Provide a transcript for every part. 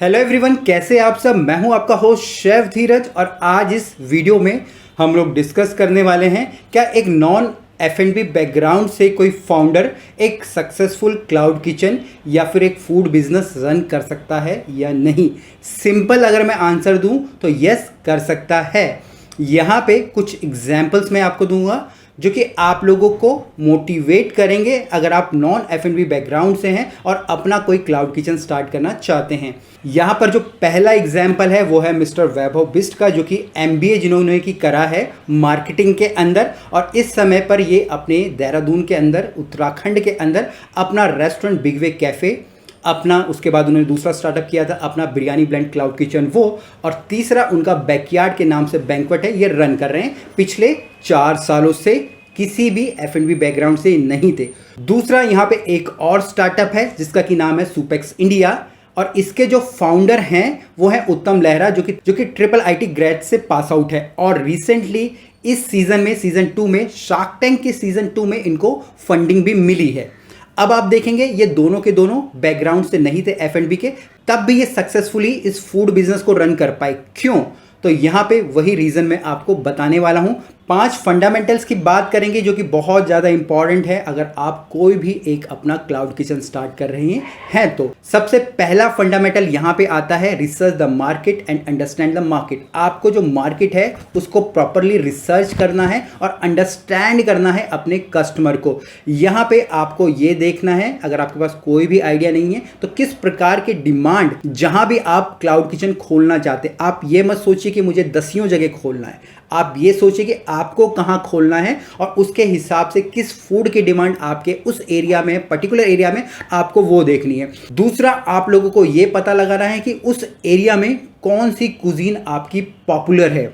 Hello everyone, कैसे आप सब। मैं हूं आपका होस्ट शेफ धीरज और आज इस वीडियो में हम लोग डिस्कस करने वाले हैं क्या एक नॉन F&B बैकग्राउंड से कोई फाउंडर एक सक्सेसफुल क्लाउड किचन या फिर एक फूड बिजनेस रन कर सकता है या नहीं। सिंपल अगर मैं आंसर दूं तो यस, कर सकता है। यहाँ पे कुछ एग्जाम्पल्स मैं आपको दूंगा जो कि आप लोगों को मोटिवेट करेंगे अगर आप नॉन F&B बैकग्राउंड से हैं और अपना कोई क्लाउड किचन स्टार्ट करना चाहते हैं। यहाँ पर जो पहला एग्जाम्पल है वो है मिस्टर वैभव बिस्ट का, जो कि MBA जिन्होंने की करा है मार्केटिंग के अंदर, और इस समय पर ये अपने देहरादून के अंदर उत्तराखंड के अंदर अपना रेस्टोरेंट बिग वे कैफ़े अपना, उसके बाद उन्होंने दूसरा स्टार्टअप किया था अपना बिरयानी ब्लेंड क्लाउड किचन वो, और तीसरा उनका बैकयार्ड के नाम से बैंक्वेट है, ये रन कर रहे हैं पिछले 4 सालों से। किसी भी F&B बैकग्राउंड से नहीं थे। दूसरा यहाँ पे एक और स्टार्टअप है जिसका की नाम है सुपेक्स इंडिया, और इसके जो फाउंडर हैं वो है उत्तम लहरा, जो कि IIIT ग्रेड से पास आउट है, और रिसेंटली इस सीजन में सीजन 2 में शार्क टैंक के सीजन 2 में इनको फंडिंग भी मिली है। अब आप देखेंगे ये दोनों के दोनों बैकग्राउंड से नहीं थे F&B के, तब भी ये सक्सेसफुली इस फूड बिजनेस को रन कर पाए। क्यों? तो यहाँ पे वही रीज़न मैं आपको बताने वाला हूँ। 5 फंडामेंटल्स की बात करेंगे जो कि बहुत ज़्यादा इंपॉर्टेंट है अगर आप कोई भी एक अपना क्लाउड किचन स्टार्ट कर रहे हैं। तो सबसे पहला फंडामेंटल यहाँ पे आता है research the market and understand the market. आपको जो मार्केट है उसको प्रॉपरली रिसर्च करना है और अंडरस्टैंड करना है अपने कस्टमर को। यहाँ पे आपको ये देखना है, अगर आपके पास कोई भी आइडिया नहीं है तो किस प्रकार के डिमांड, जहाँ भी आप क्लाउड किचन खोलना चाहते, आप ये मत सोचिए कि मुझे 10 जगह खोलना है। आप ये सोचिए कि आपको कहाँ खोलना है और उसके हिसाब से किस फूड की डिमांड आपके उस एरिया में, पर्टिकुलर एरिया में आपको वो देखनी है। दूसरा, आप लोगों को ये पता लगाना है कि उस एरिया में कौन सी कुजीन आपकी पॉपुलर है।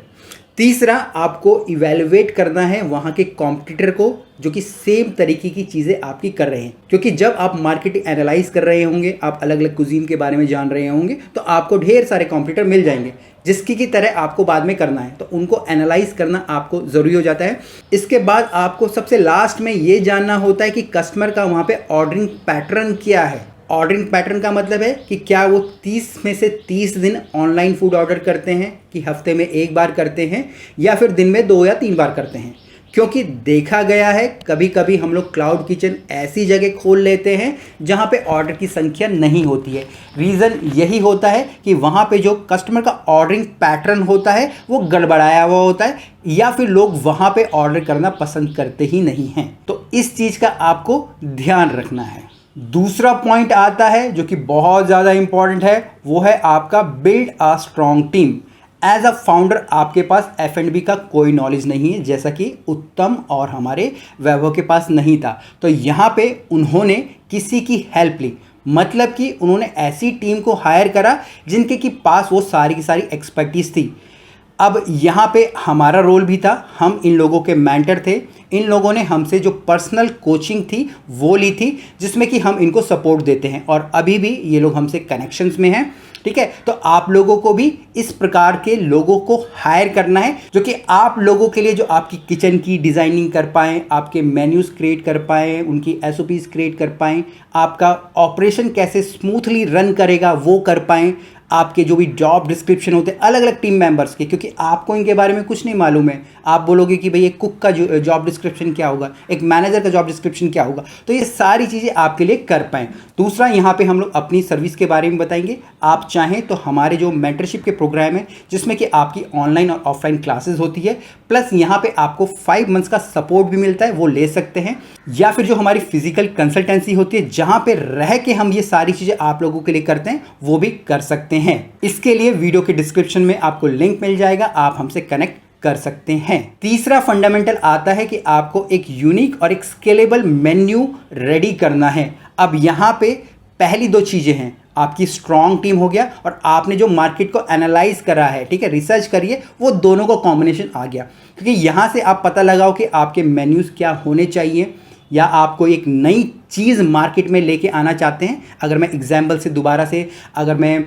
तीसरा, आपको इवेलुएट करना है वहाँ के कॉम्पिटिटर को जो कि सेम तरीके की चीज़ें आपकी कर रहे हैं, क्योंकि जब आप मार्केट एनालाइज कर रहे होंगे, आप अलग अलग कुजीन के बारे में जान रहे होंगे, तो आपको ढेर सारे कॉम्पिटिटर मिल जाएंगे जिसकी की तरह आपको बाद में करना है, तो उनको एनालाइज करना आपको ज़रूरी हो जाता है। इसके बाद आपको सबसे लास्ट में ये जानना होता है कि कस्टमर का वहाँ पे ऑर्डरिंग पैटर्न क्या है। ऑर्डरिंग पैटर्न का मतलब है कि क्या वो 30 में से 30 दिन ऑनलाइन फूड ऑर्डर करते हैं, कि हफ्ते में 1 बार करते हैं, या फिर दिन में 2 या 3 बार करते हैं। क्योंकि देखा गया है कभी कभी हम लोग क्लाउड किचन ऐसी जगह खोल लेते हैं जहां पे ऑर्डर की संख्या नहीं होती है। रीज़न यही होता है कि वहां पे जो कस्टमर का ऑर्डरिंग पैटर्न होता है वो गड़बड़ाया हुआ होता है, या फिर लोग वहां पे ऑर्डर करना पसंद करते ही नहीं हैं। तो इस चीज़ का आपको ध्यान रखना है। दूसरा पॉइंट आता है जो कि बहुत ज़्यादा इंपॉर्टेंट है, वो है आपका build a strong team. As a founder आपके पास F&B का कोई नॉलेज नहीं है, जैसा कि उत्तम और हमारे वैभव के पास नहीं था। तो यहाँ पे उन्होंने किसी की हेल्प ली, मतलब कि उन्होंने ऐसी टीम को हायर करा जिनके की पास वो सारी की सारी एक्सपर्टीज थी। अब यहाँ पे हमारा रोल भी था, हम इन लोगों के मेंटर थे। इन लोगों ने हमसे जो पर्सनल कोचिंग थी वो ली थी, जिसमें कि हम इनको सपोर्ट देते हैं, और अभी भी ये लोग हमसे कनेक्शंस में हैं। ठीक है, तो आप लोगों को भी इस प्रकार के लोगों को हायर करना है जो कि आप लोगों के लिए, जो आपकी किचन की डिज़ाइनिंग कर पाएँ, आपके मेन्यूज़ क्रिएट कर पाएँ, उनकी SOPs क्रिएट कर पाएँ, आपका ऑपरेशन कैसे स्मूथली रन करेगा वो कर पाएँ, आपके जो भी जॉब डिस्क्रिप्शन होते हैं अलग अलग टीम मेंबर्स के, क्योंकि आपको इनके बारे में कुछ नहीं मालूम है। आप बोलोगे कि भाई एक कुक का जॉब डिस्क्रिप्शन क्या होगा, एक मैनेजर का जॉब डिस्क्रिप्शन क्या होगा, तो ये सारी चीज़ें आपके लिए कर पाएँ। दूसरा, यहाँ पे हम लोग अपनी सर्विस के बारे में बताएंगे। आप चाहें तो हमारे जो मेंटरशिप के प्रोग्राम है जिसमें कि आपकी ऑनलाइन और ऑफलाइन क्लासेस होती है, प्लस यहाँ पे आपको 5 मंथ्स का सपोर्ट भी मिलता है, वो ले सकते हैं। या फिर जो हमारी फिजिकल कंसल्टेंसी होती है जहाँ पे रह के हम ये सारी चीज़ें आप लोगों के लिए करते हैं, वो भी कर सकते हैं। इसके लिए वीडियो के डिस्क्रिप्शन में आपको लिंक मिल जाएगा, आप हमसे कनेक्ट कर सकते हैं। तीसरा फंडामेंटल आता है कि आपको एक यूनिक और एक स्केलेबल मेन्यू रेडी करना है। अब यहाँ पे पहली 2 चीज़ें हैं, आपकी स्ट्रॉन्ग टीम हो गया और आपने जो मार्केट को एनालाइज करा है, ठीक है, रिसर्च करिए, वो दोनों का कॉम्बिनेशन आ गया। क्योंकि यहाँ से आप पता लगाओ कि आपके मेन्यूज़ क्या होने चाहिए, या आपको एक नई चीज़ मार्केट में लेके आना चाहते हैं। अगर मैं एग्जाम्पल से दोबारा से अगर मैं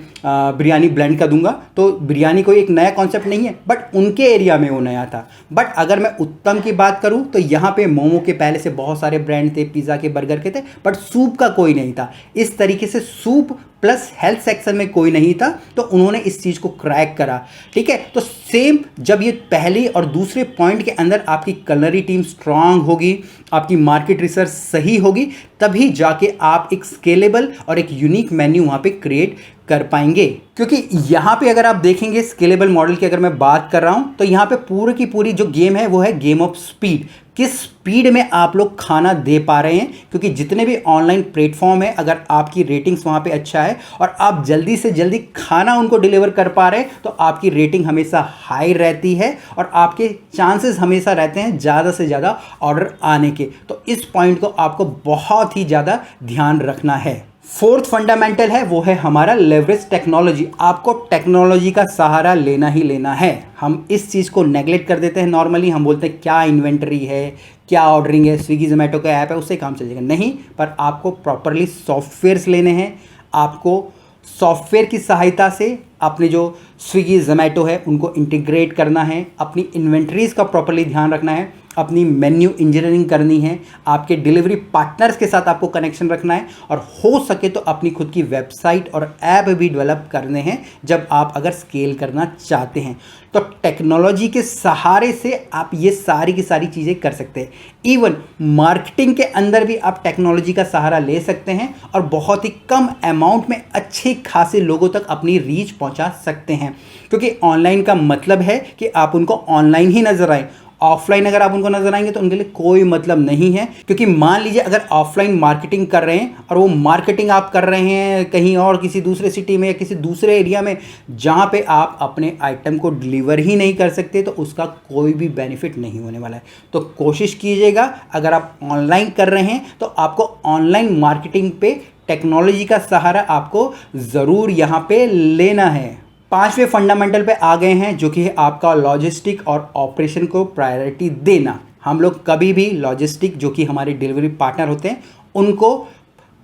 बिरयानी ब्लेंड का दूंगा तो बिरयानी कोई एक नया कॉन्सेप्ट नहीं है, बट उनके एरिया में वो नया था। बट अगर मैं उत्तम की बात करूं तो यहाँ पे मोमो के पहले से बहुत सारे ब्रांड थे, पिज़्ज़ा के, बर्गर के थे, बट सूप का कोई नहीं था। इस तरीके से सूप प्लस हेल्थ सेक्शन में कोई नहीं था, तो उन्होंने इस चीज़ को क्रैक करा। ठीक है, तो सेम जब ये पहले और दूसरे पॉइंट के अंदर आपकी कलनरी टीम स्ट्रांग होगी, आपकी मार्केट रिसर्च सही होगी, तभी जाके आप एक स्केलेबल और एक यूनिक मेन्यू वहाँ पे क्रिएट कर पाएंगे। क्योंकि यहाँ पे अगर आप देखेंगे स्केलेबल मॉडल की अगर मैं बात कर रहा हूँ तो यहाँ पे पूरी की पूरी जो गेम है वो है गेम ऑफ स्पीड। किस स्पीड में आप लोग खाना दे पा रहे हैं, क्योंकि जितने भी ऑनलाइन प्लेटफॉर्म है अगर आपकी रेटिंग्स वहाँ पे अच्छा है और आप जल्दी से जल्दी खाना उनको डिलीवर कर पा रहे हैं तो आपकी रेटिंग हमेशा हाई रहती है और आपके चांसेस हमेशा रहते हैं ज़्यादा से ज़्यादा ऑर्डर आने के। तो इस पॉइंट को आपको बहुत ही ज़्यादा ध्यान रखना है। फोर्थ फंडामेंटल है वो है हमारा लेवरेज टेक्नोलॉजी। आपको टेक्नोलॉजी का सहारा लेना ही लेना है। हम इस चीज़ को नेगलेक्ट कर देते हैं नॉर्मली, हम बोलते हैं क्या इन्वेंटरी है, क्या ऑर्डरिंग है, स्विगी जोमेटो का ऐप है उससे काम चल जाएगा। नहीं, पर आपको प्रॉपरली सॉफ्टवेयर्स लेने हैं। आपको सॉफ्टवेयर की सहायता से अपने जो स्विगी जोमेटो है उनको इंटीग्रेट करना है, अपनी इन्वेंटरीज का प्रॉपरली ध्यान रखना है, अपनी मेन्यू इंजीनियरिंग करनी है, आपके डिलीवरी पार्टनर्स के साथ आपको कनेक्शन रखना है और हो सके तो अपनी खुद की वेबसाइट और ऐप भी डेवलप करने हैं जब आप अगर स्केल करना चाहते हैं। तो टेक्नोलॉजी के सहारे से आप ये सारी की सारी चीज़ें कर सकते हैं। इवन मार्केटिंग के अंदर भी आप टेक्नोलॉजी का सहारा ले सकते हैं और बहुत ही कम अमाउंट में अच्छे खासे लोगों तक अपनी रीच पहुंचा सकते हैं। क्योंकि ऑनलाइन का मतलब है कि आप उनको ऑनलाइन ही नजर आए, ऑफलाइन अगर आप उनको नजर आएंगे तो उनके लिए कोई मतलब नहीं है। क्योंकि मान लीजिए अगर ऑफलाइन मार्केटिंग कर रहे हैं और वो मार्केटिंग आप कर रहे हैं कहीं और किसी दूसरे सिटी में या किसी दूसरे एरिया में जहाँ पे आप अपने आइटम को डिलीवर ही नहीं कर सकते, तो उसका कोई भी बेनिफिट नहीं होने वाला है। तो कोशिश कीजिएगा अगर आप ऑनलाइन कर रहे हैं तो आपको ऑनलाइन मार्केटिंग पे टेक्नोलॉजी का सहारा आपको ज़रूर यहाँ पे लेना है। पांचवें फंडामेंटल पे आ गए हैं जो कि है आपका लॉजिस्टिक और ऑपरेशन को प्रायोरिटी देना। हम लोग कभी भी लॉजिस्टिक जो कि हमारे डिलीवरी पार्टनर होते हैं उनको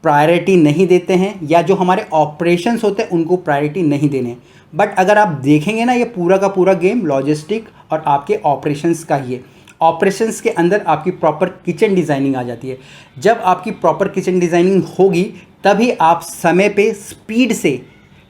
प्रायोरिटी नहीं देते हैं, या जो हमारे ऑपरेशंस होते हैं उनको प्रायोरिटी नहीं देने। बट अगर आप देखेंगे ना ये पूरा का पूरा गेम लॉजिस्टिक और आपके ऑपरेशंस का ही है। ऑपरेशंस के अंदर आपकी प्रॉपर किचन डिज़ाइनिंग आ जाती है। जब आपकी प्रॉपर किचन डिज़ाइनिंग होगी तभी आप समय पे स्पीड से,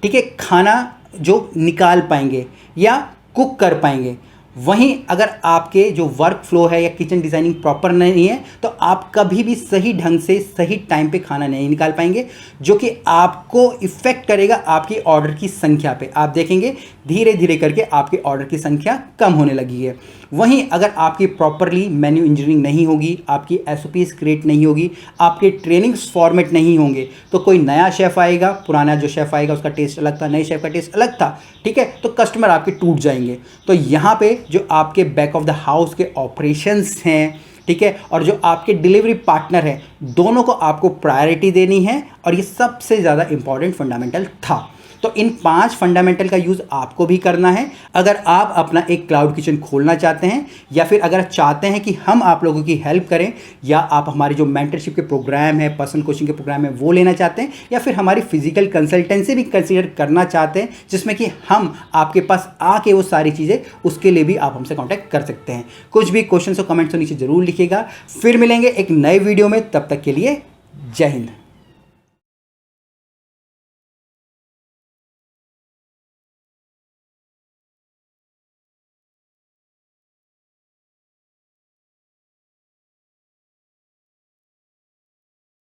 ठीक है, खाना जो निकाल पाएंगे या कुक कर पाएंगे। वहीं अगर आपके जो वर्क फ्लो है या किचन डिज़ाइनिंग प्रॉपर नहीं है तो आप कभी भी सही ढंग से सही टाइम पे खाना नहीं निकाल पाएंगे, जो कि आपको इफ़ेक्ट करेगा आपकी ऑर्डर की संख्या पे। आप देखेंगे धीरे धीरे करके आपके ऑर्डर की संख्या कम होने लगी है। वहीं अगर आपकी प्रॉपरली मेन्यू इंजीनियरिंग नहीं होगी, आपकी SOPs क्रिएट नहीं होगी, आपके ट्रेनिंग्स फॉर्मेट नहीं होंगे, तो कोई नया शेफ़ आएगा, पुराना जो शेफ़ आएगा उसका टेस्ट अलग था, नए शेफ़ का टेस्ट अलग था, ठीक है, तो कस्टमर आपके टूट जाएंगे। तो यहाँ पे जो आपके बैक ऑफ द हाउस के ऑपरेशंस हैं, ठीक है, और जो आपके डिलीवरी पार्टनर हैं, दोनों को आपको प्रायोरिटी देनी है और ये सबसे ज़्यादा इंपॉर्टेंट फंडामेंटल था। तो इन 5 फंडामेंटल का यूज़ आपको भी करना है अगर आप अपना एक क्लाउड किचन खोलना चाहते हैं, या फिर अगर चाहते हैं कि हम आप लोगों की हेल्प करें, या आप हमारे जो मेंटरशिप के प्रोग्राम है, पर्सनल कोचिंग के प्रोग्राम है वो लेना चाहते हैं, या फिर हमारी फिजिकल कंसल्टेंसी भी कंसीडर करना चाहते हैं जिसमें कि हम आपके पास आके वो सारी चीज़ें, उसके लिए भी आप हमसे कॉन्टैक्ट कर सकते हैं। कुछ भी क्वेश्चन और कमेंट्स तो नीचे ज़रूर लिखिएगा। फिर मिलेंगे एक नए वीडियो में, तब तक के लिए जय हिंद।